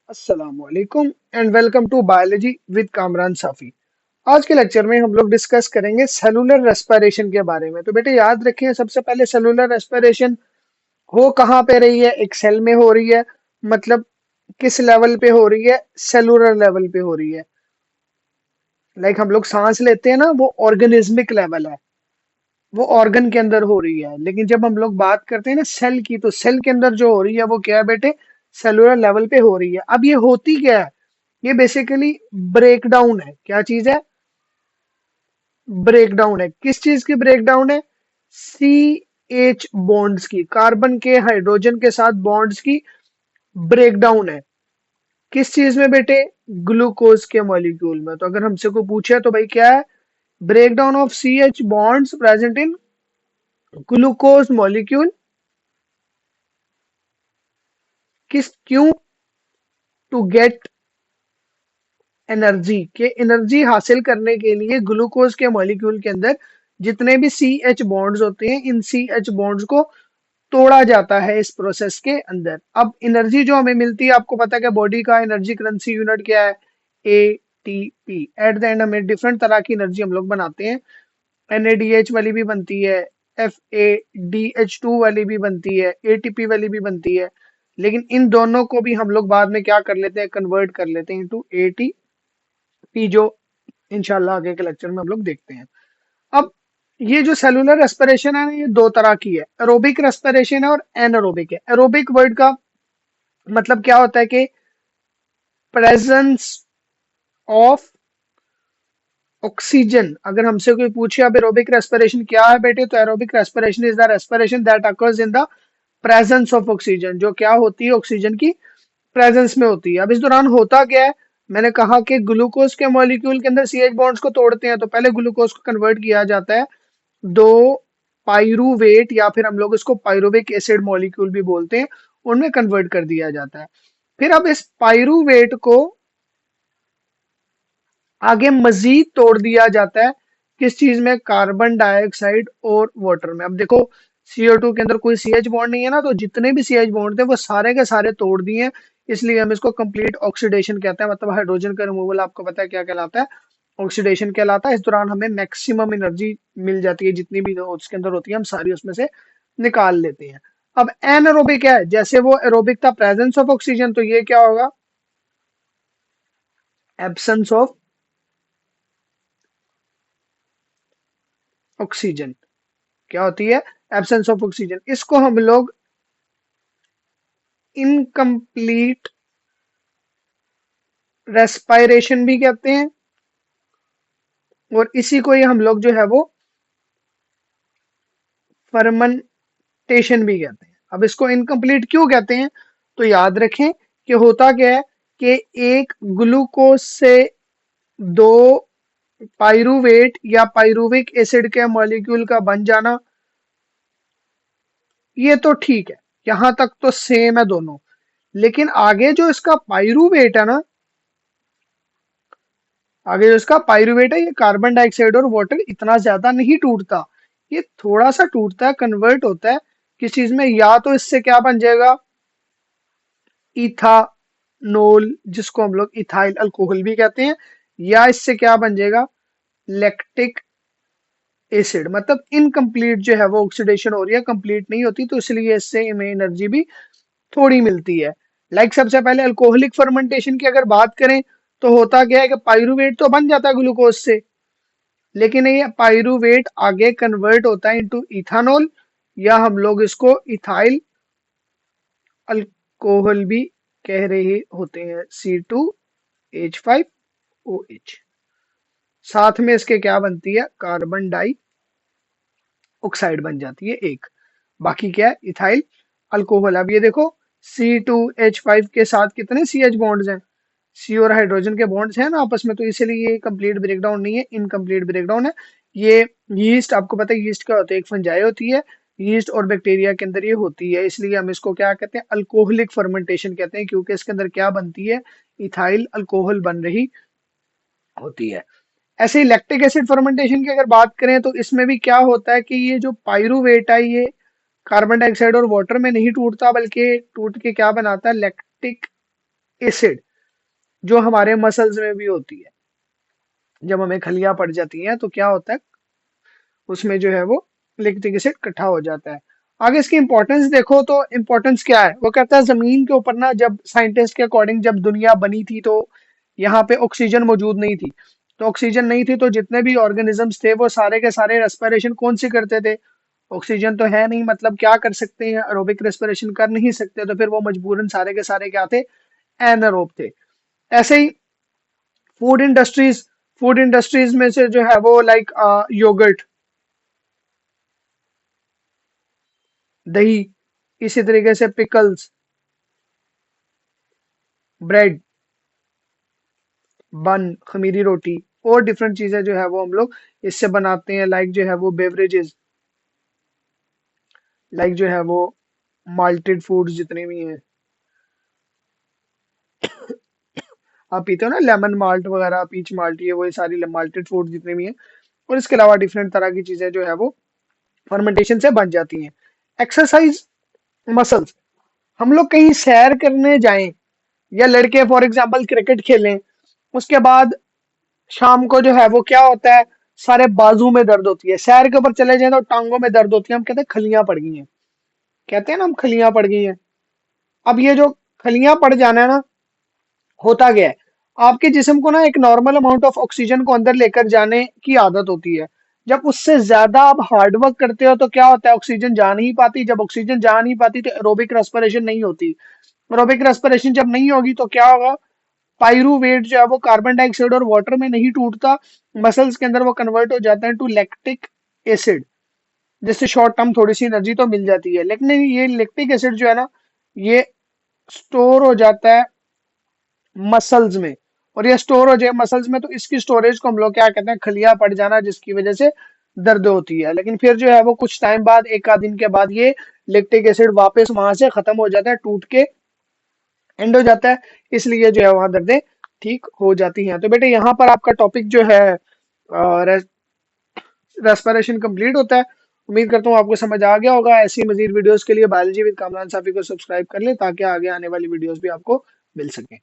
अस्सलामुअलैकुम and welcome to biology with Kamran Safi. आज के लेक्चर में हम लोग डिस्कस करेंगे सेलुलर रेस्पिरेशन के बारे में। तो बेटे याद रखें, सबसे पहले सेलुलर रेस्पिरेशन हो कहाँ पे रही है? एक सेल में हो रही है। मतलब किस लेवल पे हो रही है? सेलुलर लेवल पे हो रही है। लाइक हम लोग सांस लेते हैं ना, वो ऑर्गेनिज्मिक लेवल है, वो ऑर्गन के अंदर हो रही है। लेकिन जब हम लोग बात करते हैं ना सेल की, तो सेल के अंदर जो हो रही है वो क्या है बेटे? सेलुलर लेवल पे हो रही है। अब ये होती क्या है? ये बेसिकली ब्रेकडाउन है। क्या चीज है? ब्रेकडाउन है। किस चीज की ब्रेकडाउन है? सी एच बॉन्ड्स की, कार्बन के हाइड्रोजन के साथ बॉन्ड्स की ब्रेकडाउन है। किस चीज में बेटे? ग्लूकोज के मॉलिक्यूल में। तो अगर हमसे को पूछे तो भाई क्या है? Breakdown of C H bonds present in glucose molecule. किस क्यों? टू गेट एनर्जी, के एनर्जी हासिल करने के लिए ग्लूकोज के मॉलिक्यूल के अंदर जितने भी सी एच बॉन्ड्स होते हैं, इन सी एच बॉन्ड्स को तोड़ा जाता है इस प्रोसेस के अंदर। अब एनर्जी जो हमें मिलती है, आपको पता है कि बॉडी का एनर्जी करेंसी यूनिट क्या है? एटीपी। एट द एंड हमें डिफरेंट तरह की एनर्जी हम लोग बनाते हैं। एनएडीएच वाली भी बनती है, FADH2 वाली भी बनती है, एटीपी वाली भी बनती है। लेकिन इन दोनों को भी हम लोग बाद में क्या कर लेते हैं? कन्वर्ट कर लेते हैं इनटू एटीपी, जो इंशाल्लाह आगे के लेक्चर में हम लोग देखते हैं। अब ये जो सेलुलर रेस्पिरेशन है ना, ये दो तरह की है। एरोबिक रेस्पिरेशन है और एनारोबिक है। एरोबिक वर्ड का मतलब क्या होता है? कि प्रेजेंस ऑफ ऑक्सीजन। अगर हमसे कोई पूछे अब एरोबिक रेस्पिरेशन क्या है बेटे, तो aerobic respiration is the respiration that occurs in the presence of oxygen. जो क्या होती है? ऑक्सीजन की प्रेजेंस में होती है। अब इस दौरान होता क्या है? मैंने कहा कि ग्लूकोज के मॉलिक्यूल के अंदर सीएच बॉन्ड्स को तोड़ते हैं, तो पहले ग्लूकोज को कन्वर्ट किया जाता है दो पाइरुवेट, या फिर हम लोग इसको पाइरुविक एसिड मॉलिक्यूल भी बोलते हैं, उनमें कन्वर्ट कर दिया जाता है। फिर अब इस पाइरुवेट को आगे मजीद तोड़ दिया जाता है। किस चीज में? कार्बन डाइऑक्साइड और वाटर में। अब देखो, CO2 के अंदर कोई सीएच बॉन्ड नहीं है ना, तो जितने भी सीएच बॉन्ड थे वो सारे के सारे तोड़ दिए हैं। इसलिए हम इसको कंप्लीट ऑक्सीडेशन कहते हैं। मतलब हाइड्रोजन का रिमूवल आपको पता है क्या कहलाता है? ऑक्सीडेशन कहलाता है। इस दौरान हमें मैक्सिमम एनर्जी मिल जाती है, जितनी भी उसके अंदर होती है हम सारी उसमें से निकाल लेते हैं। अब एनएरोबिक है, जैसे वो एरोबिक था प्रेजेंस ऑफ ऑक्सीजन, तो ये क्या होगा? Absence of oxygen. क्या होती है? Absence of oxygen. इसको हम लोग इनकम्प्लीट रेस्पायरेशन भी कहते हैं, और इसी को ही हम लोग जो है वो फर्मेंटेशन भी कहते हैं। अब इसको इनकम्प्लीट क्यों कहते हैं? तो याद रखें कि होता क्या है कि एक ग्लूकोज से दो पाइरुवेट या पाइरुविक एसिड के मॉलिक्यूल का बन जाना, ये तो ठीक है, यहां तक तो सेम है दोनों। लेकिन आगे जो इसका पाइरुवेट है ना, आगे जो इसका पाइरुवेट है, ये कार्बन डाइऑक्साइड और वाटर इतना ज्यादा नहीं टूटता। ये थोड़ा सा टूटता है, कन्वर्ट होता है किस चीज में? या तो इससे क्या बन जाएगा? इथानोल, जिसको हम लोग इथाइल अल्कोहल भी कहते हैं। या इससे क्या बन जाएगा? Lactic acid. मतलब इनकम्प्लीट जो है वो ऑक्सीडेशन हो रही है, कंप्लीट नहीं होती, तो इसलिए इससे हमें एनर्जी भी थोड़ी मिलती है। लाइक सबसे पहले अल्कोहलिक फर्मेंटेशन की अगर बात करें, तो होता क्या है कि पाइरुवेट तो बन जाता है ग्लूकोज से, लेकिन ये पाइरुवेट आगे कन्वर्ट होता है इनटू इथानॉल, या हम लोग इसको इथाइल अल्कोहल भी कह रहे होते हैं, C2H5OH। साथ में इसके क्या बनती है? कार्बन डाई ऑक्साइड बन जाती है एक। बाकी क्या है? Ethyl alcohol. अब ये देखो, C2H5 के साथ कितने CH बॉन्ड्स हैं? सी और हाइड्रोजन के बॉन्ड्स हैं ना आपस में, तो इसलिए ये कंप्लीट ब्रेकडाउन नहीं है, इनकम्प्लीट ब्रेकडाउन है। ये यीस्ट, आपको पता है यीस्ट क्या होता है? एक फंजाई होती है, यीस्ट और बैक्टीरिया के अंदर ये होती है। इसलिए हम इसको क्या कहते हैं? अल्कोहलिक फर्मेंटेशन कहते हैं, क्योंकि इसके अंदर क्या बनती है? इथाइल अल्कोहल बन रही होती है। ऐसे ही लैक्टिक एसिड फर्मेंटेशन की अगर बात करें, तो इसमें भी क्या होता है कि ये जो पाइरुवेट है, ये कार्बन डाइऑक्साइड और वाटर में नहीं टूटता, बल्कि टूट के क्या बनाता है? लैक्टिक एसिड जो हमारे मसल्स में भी होती है। जब हमें खलियां पड़ जाती हैं तो क्या होता है, उसमें जो है वो लैक्टिक एसिड इकट्ठा हो जाता है। आगे इसकी इंपॉर्टेंस देखो तो इंपॉर्टेंस क्या है, वो कहता है जमीन के ऊपर ना, जब साइंटिस्ट के अकॉर्डिंग जब दुनिया बनी थी तो यहाँ पे ऑक्सीजन मौजूद नहीं थी। तो ऑक्सीजन नहीं थी तो जितने भी ऑर्गेनिजम्स थे वो सारे के सारे रेस्पिरेशन कौन सी करते थे, ऑक्सीजन तो है नहीं, मतलब क्या कर सकते हैं, एरोबिक रेस्पिरेशन कर नहीं सकते, तो फिर वो मजबूरन सारे के सारे क्या थे, एनारोब थे। ऐसे ही फूड इंडस्ट्रीज, फूड इंडस्ट्रीज में से जो है वो लाइक योगर्ट, दही, इसी तरीके से पिकल्स, ब्रेड, बन, खमीरी रोटी, और डिफरेंट चीजें जो है वो हम लोग इससे बनाते हैं, लाइक जो है वो बेवरेजेस, लाइक जो है वो माल्टेड फूड्स जितने भी हैं, आप पीते हो ना लेमन माल्ट वगैरह, पीच माल्ट, ये वही सारी माल्टेड फूड जितने भी हैं। और इसके अलावा डिफरेंट तरह की चीजें जो है वो फर्मेंटेशन से बन जाती हैं। एक्सरसाइज, मसल्स, हम लोग कहीं सैर करने जाएं या लड़के फॉर एग्जांपल क्रिकेट खेलें, उसके बाद शाम को जो है वो क्या होता है, सारे बाजू में दर्द होती है, सैर के ऊपर चले जाएं तो टांगों में दर्द होती है, हम कहते हैं खलियां पड़ गई हैं, कहते हैं ना हम खलियां पड़ गई हैं। अब ये जो खलियां पड़ जाना है ना, होता गया है, आपके जिस्म को ना एक नॉर्मल अमाउंट ऑफ ऑक्सीजन को अंदर लेकर जाने की आदत होती है। जब उससे ज्यादा आप हार्ड वर्क करते हो तो क्या होता है, ऑक्सीजन जा नहीं पाती, जब ऑक्सीजन जा नहीं पाती तो एरोबिक रेस्पिरेशन नहीं होती, एरोबिक रेस्पिरेशन जब नहीं होगी तो क्या होगा, पायरूवेट जो है वो कार्बन डाइऑक्साइड और वाटर में नहीं टूटता, मसल्स के अंदर वो कन्वर्ट हो जाता है टू लैक्टिक एसिड, जिससे शॉर्ट टर्म थोड़ी सी एनर्जी तो मिल जाती है, लेकिन ये लैक्टिक एसिड जो है ना, ये स्टोर हो जाता है मसल्स में, और ये स्टोर हो जाए मसल्स में तो इसकी स्टोरेज को हम लोग क्या कहते हैं, खलिया पड़ जाना, जिसकी वजह से दर्द होती है। लेकिन फिर जो है वो कुछ टाइम बाद, एक आध दिन के बाद, ये लैक्टिक एसिड वापस वहां से खत्म हो जाता है, टूट के एंड हो जाता है, इसलिए जो है वहां दर्दें ठीक हो जाती हैं। तो बेटे यहाँ पर आपका टॉपिक जो है रेस्पिरेशन कंप्लीट होता है। उम्मीद करता हूँ आपको समझ आ गया होगा। ऐसी मजीद वीडियोस के लिए बायोलॉजी विद कामरान साफी को सब्सक्राइब कर ले, ताकि आगे आने वाली वीडियोस भी आपको मिल सके।